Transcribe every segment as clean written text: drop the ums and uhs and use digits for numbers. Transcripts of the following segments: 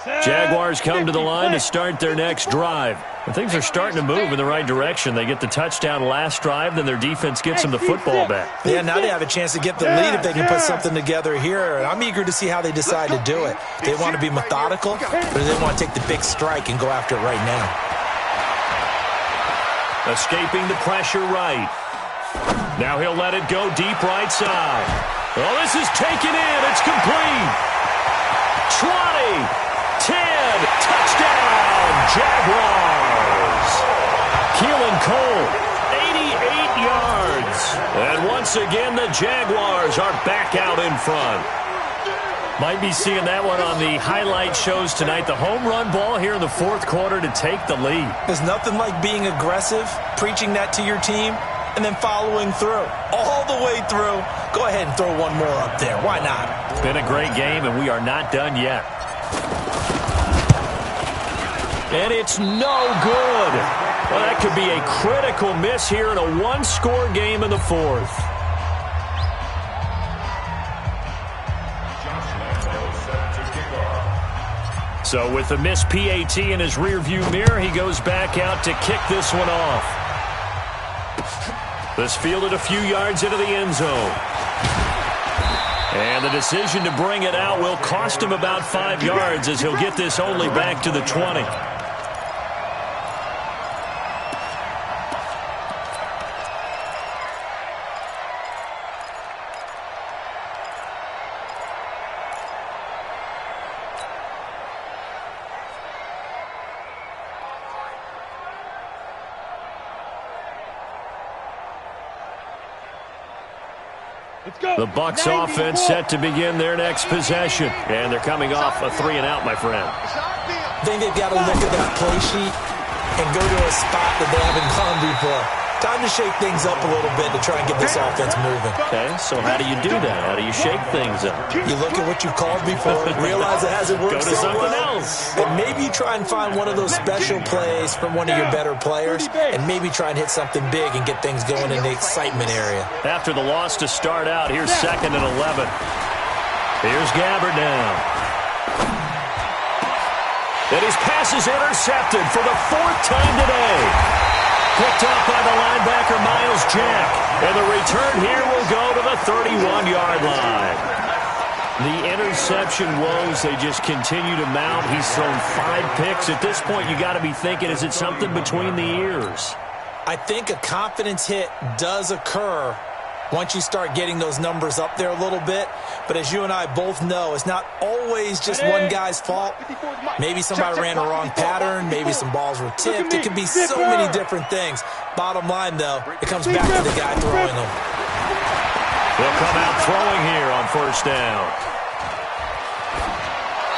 Jaguars come to the line to start their next drive. And things are starting to move in the right direction. They get the touchdown last drive, then their defense gets them the football back. Yeah, now they have a chance to get the lead if they can put something together here. And I'm eager to see how they decide to do it. They want to be methodical, or do they want to take the big strike and go after it right now? Escaping the pressure right. Now he'll let it go deep right side. Oh, this is taken in. It's complete. 20, 10, touchdown, Jaguars. Keelan Cole, 88 yards. And once again, the Jaguars are back out in front. Might be seeing that one on the highlight shows tonight. The home run ball here in the fourth quarter to take the lead. There's nothing like being aggressive, preaching that to your team, and then following through. All the way through. Go ahead and throw one more up there. Why not? It's been a great game, and we are not done yet. And it's no good. Well, that could be a critical miss here in a one-score game in the fourth. So with the missed PAT in his rearview mirror, he goes back out to kick this one off. This fielded a few yards into the end zone. And the decision to bring it out will cost him about 5 yards as he'll get this only back to the 20. The Bucs offense set to begin their next possession. And they're coming off a 3-and-out, my friend. I think they've got to look at that play sheet and go to a spot that they haven't gone before. Time to shake things up a little bit to try and get this offense moving. Okay, so how do you do that? How do you shake things up? You look at what you've called before, realize it hasn't worked so well. Else. And maybe you try and find one of those special plays from one of your better players, and maybe try and hit something big and get things going in the excitement area. After the loss to start out, here's 2nd and 11. Here's Gabbard now. And his pass is intercepted for the 4th time today. Picked up by the linebacker, Miles Jack. And the return here will go to the 31-yard line. The interception woes, they just continue to mount. He's thrown 5 picks. At this point, you got to be thinking, is it something between the ears? I think a confidence hit does occur once you start getting those numbers up there a little bit. But as you and I both know, it's not always just one guy's fault. Maybe somebody ran a wrong pattern. Maybe some balls were tipped. It could be so many different things. Bottom line, though, it comes back to the guy throwing them. He'll come out throwing here on 1st down.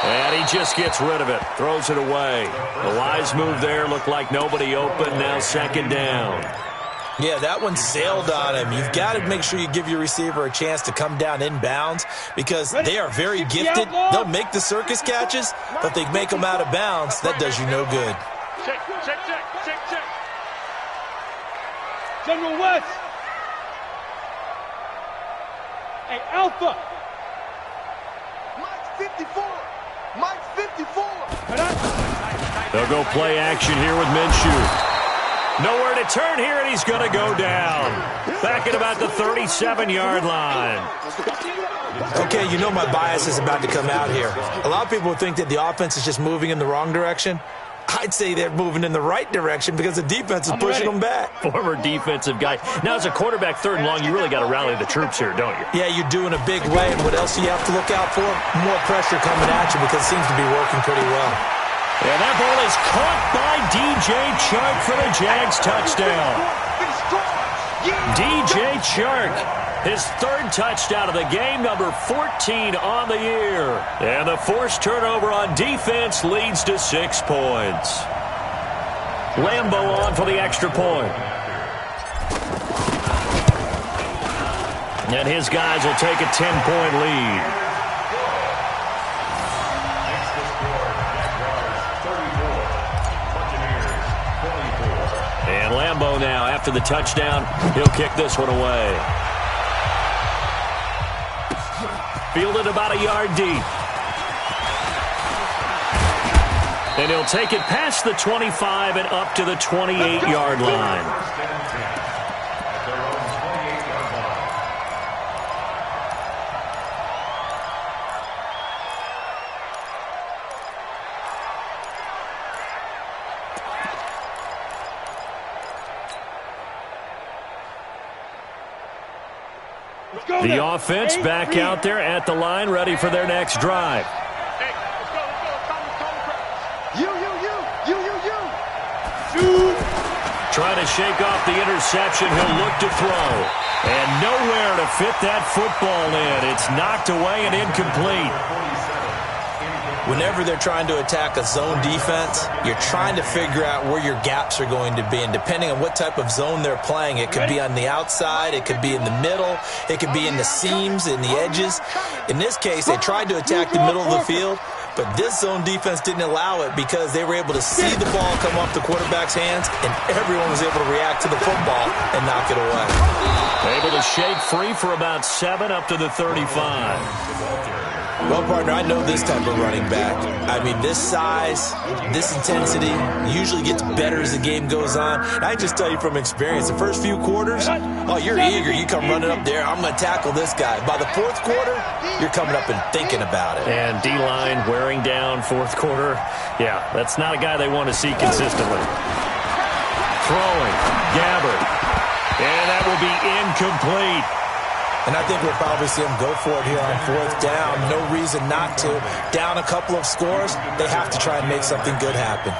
And he just gets rid of it. Throws it away. The wise move there. Looked like nobody open. Now 2nd down. Yeah, that one sailed on him. You've got to make sure you give your receiver a chance to come down inbounds because they are very gifted. They'll make the circus catches, but they make them out of bounds. That does you no good. Check. General West. Hey, Alpha. Mike's 54. They'll go play action here with Minshew. Nowhere to turn here, and he's going to go down. Back at about the 37-yard line. Okay, you know my bias is about to come out here. A lot of people think that the offense is just moving in the wrong direction. I'd say they're moving in the right direction because the defense is pushing them back. Former defensive guy. Now, as a quarterback, 3rd and long, you really got to rally the troops here, don't you? Yeah, you do in a big way. And what else do you have to look out for? More pressure coming at you because it seems to be working pretty well. And that ball is caught by DJ Chark for the Jags touchdown. DJ Chark, his 3rd touchdown of the game, number 14 on the year. And the forced turnover on defense leads to 6 points. Lambeau on for the extra point. And his guys will take a 10-point lead. And Lambeau now, after the touchdown, he'll kick this one away. Fielded about a yard deep. And he'll take it past the 25 and up to the 28-yard line. The offense back out there at the line, ready for their next drive. Trying to shake off the interception. He'll look to throw. And nowhere to fit that football in. It's knocked away and incomplete. Whenever they're trying to attack a zone defense, you're trying to figure out where your gaps are going to be. And depending on what type of zone they're playing, it could be on the outside, it could be in the middle, it could be in the seams, in the edges. In this case, they tried to attack the middle of the field, but this zone defense didn't allow it because they were able to see the ball come off the quarterback's hands, and everyone was able to react to the football and knock it away. Able to shake free for about 7 up to the 35. Well, partner, I know this type of running back. I mean, this size, this intensity usually gets better as the game goes on. And I just tell you from experience, the first few quarters, oh, you're eager. You come running up there, I'm going to tackle this guy. By the fourth quarter, you're coming up and thinking about it. And D-line wearing down fourth quarter. Yeah, that's not a guy they want to see consistently. Throwing, Gabbert. And that will be incomplete. And I think we'll probably see them go for it here on fourth down. No reason not to. Down a couple of scores, they have to try and make something good happen.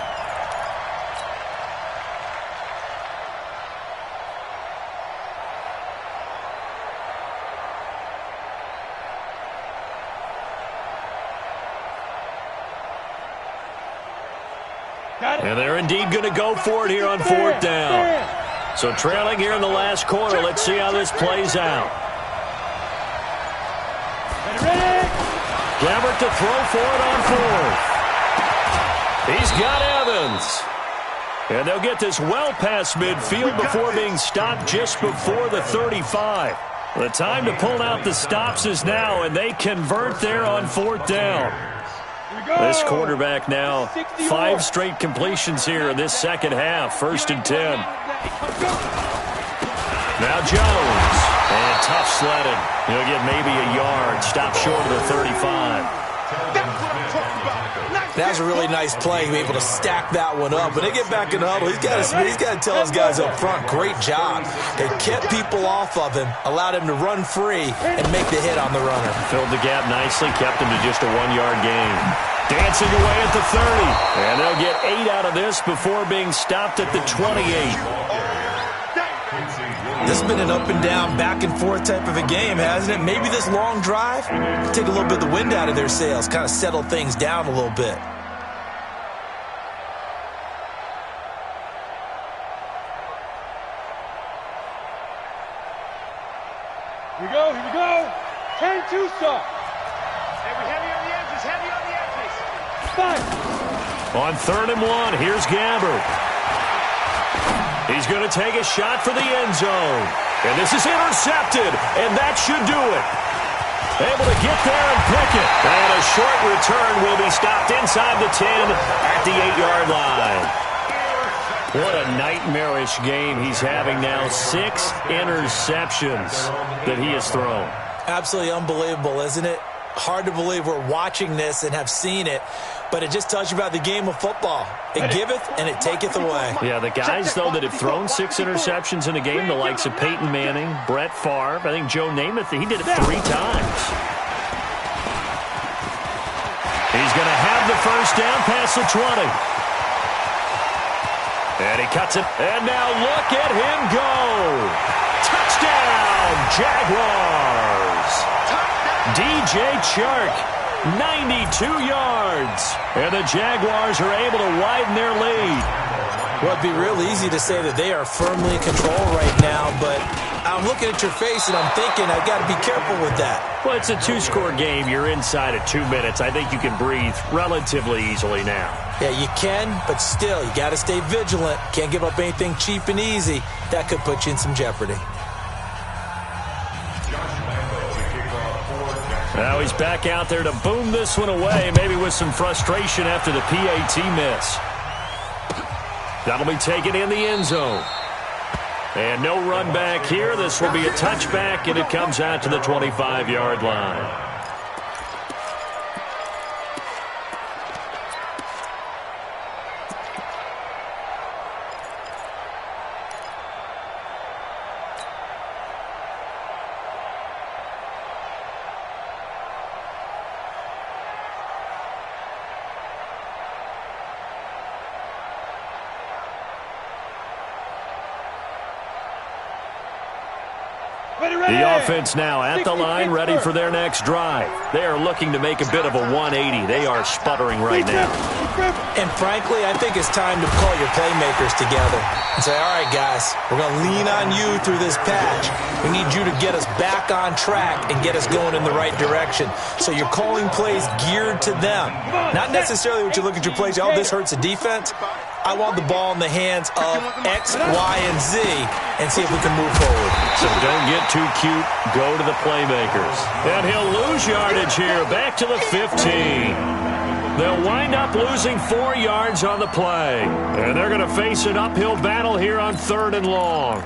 And they're indeed going to go for it here on fourth down. So trailing here in the last quarter. Let's see how this plays out. Gabbert to throw for it on fourth. He's got Evans. And they'll get this well past midfield before being stopped just before the 35. The time to pull out the stops is now, and they convert there on fourth down. This quarterback now 5 straight completions here in this second half. 1st and 10. Now Jones. And tough sledding. He'll get maybe a yard. Stop short of the 35. That was a really nice play. Be able to stack that one up. When they get back in the huddle, he's got to tell his guys up front, great job. They kept people off of him, allowed him to run free, and make the hit on the runner. Filled the gap nicely, kept him to just a 1-yard gain. Dancing away at the 30. And they'll get 8 out of this before being stopped at the 28. This has been an up and down, back and forth type of a game, hasn't it? Maybe this long drive take a little bit of the wind out of their sails, kind of settle things down a little bit. Here we go, here we go. Turn 2 stop. Heavy on the edges, heavy on the edges. 5. On 3rd and 1, here's Gabbert. He's going to take a shot for the end zone. And this is intercepted, and that should do it. Able to get there and pick it. And a short return will be stopped inside the 10 at the 8-yard line. What a nightmarish game he's having now. 6 interceptions that he has thrown. Absolutely unbelievable, isn't it? Hard to believe we're watching this and have seen it, but it just tells you about the game of football. It giveth and it taketh away. Yeah, the guys, though, that have thrown 6 interceptions in a game, the likes of Peyton Manning, Brett Favre, I think Joe Namath, he did it 3 times. He's going to have the first down past the 20. And he cuts it. And now look at him go. Touchdown, Jaguars. DJ Chark, 92 yards. And the Jaguars are able to widen their lead. Well, it'd be real easy to say that they are firmly in control right now, but I'm looking at your face and I'm thinking I've got to be careful with that. Well, it's a 2-score game. You're inside at 2 minutes. I think you can breathe relatively easily now. Yeah, you can, but still, you got to stay vigilant. Can't give up anything cheap and easy. That could put you in some jeopardy. Now he's back out there to boom this one away, maybe with some frustration after the PAT miss. That'll be taken in the end zone. And no run back here. This will be a touchback, and it comes out to the 25-yard line. The offense now at the line, ready for their next drive. They are looking to make a bit of a 180. They are sputtering right now. And frankly, I think it's time to call your playmakers together and say, all right, guys, we're going to lean on you through this patch. We need you to get us back on track and get us going in the right direction. So you're calling plays geared to them. Not necessarily what you look at your plays, oh, this hurts the defense. I want the ball in the hands of X, Y, and Z and see if we can move forward. So don't get too cute. Go to the playmakers. And he'll lose yardage here. Back to the 15. They'll wind up losing 4 yards on the play. And they're going to face an uphill battle here on 3rd and long.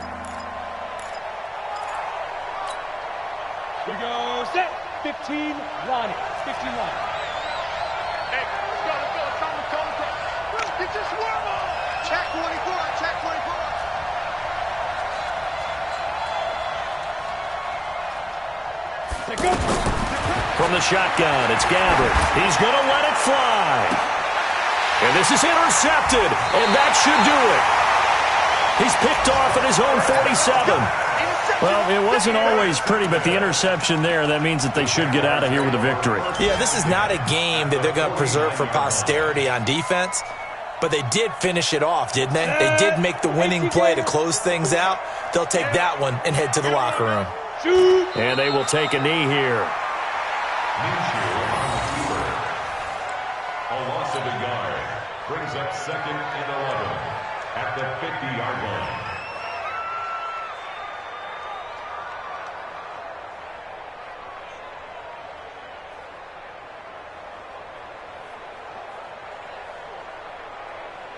Here we go. Set. 15, Lonnie. 15, Lonnie. Hey, let's go, let's go. It's on the cone. It's just one more. Check 24, check 24. Go. From the shotgun, it's Gabbard. He's going to let it fly. And this is intercepted, and that should do it. He's picked off at his own 47. Well, it wasn't always pretty, but the interception there, that means that they should get out of here with a victory. Yeah, this is not a game that they're going to preserve for posterity on defense, but they did finish it off, didn't they? They did make the winning play to close things out. They'll take that one and head to the locker room. And they will take a knee here. A loss of a yard brings up 2nd and 11 at the 50-yard line.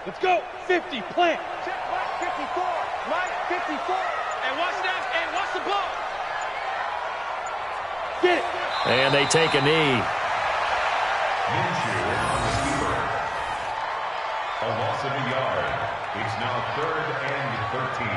Let's go. 50, plant. Check, Mike 54. Mike 54. And what's that? And what's the ball? Get it. And they take a knee. A loss of a yard. It's now 3rd and 13.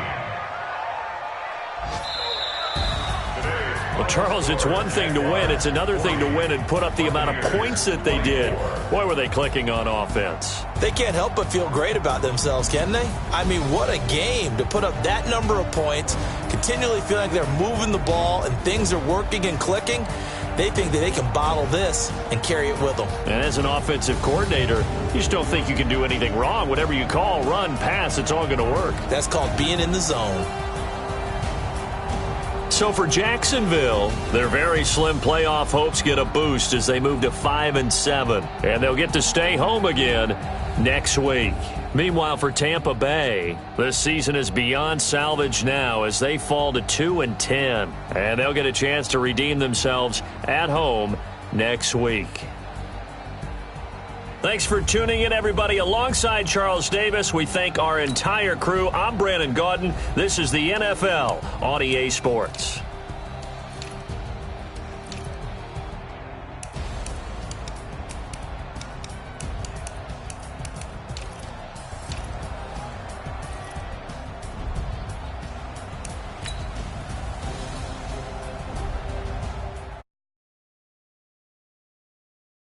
Well, Charles, it's one thing to win. It's another thing to win and put up the amount of points that they did. Boy, were they clicking on offense. They can't help but feel great about themselves, can they? I mean, what a game to put up that number of points, continually feel like they're moving the ball and things are working and clicking. They think that they can bottle this and carry it with them. And as an offensive coordinator, you just don't think you can do anything wrong. Whatever you call, run, pass, it's all going to work. That's called being in the zone. So for Jacksonville, their very slim playoff hopes get a boost as they move to 5-7. And they'll get to stay home again next week. Meanwhile, for Tampa Bay, this season is beyond salvage now as they fall to 2-10. And they'll get a chance to redeem themselves at home next week. Thanks for tuning in, everybody. Alongside Charles Davis, we thank our entire crew. I'm Brandon Gaudin. This is the NFL on EA Sports.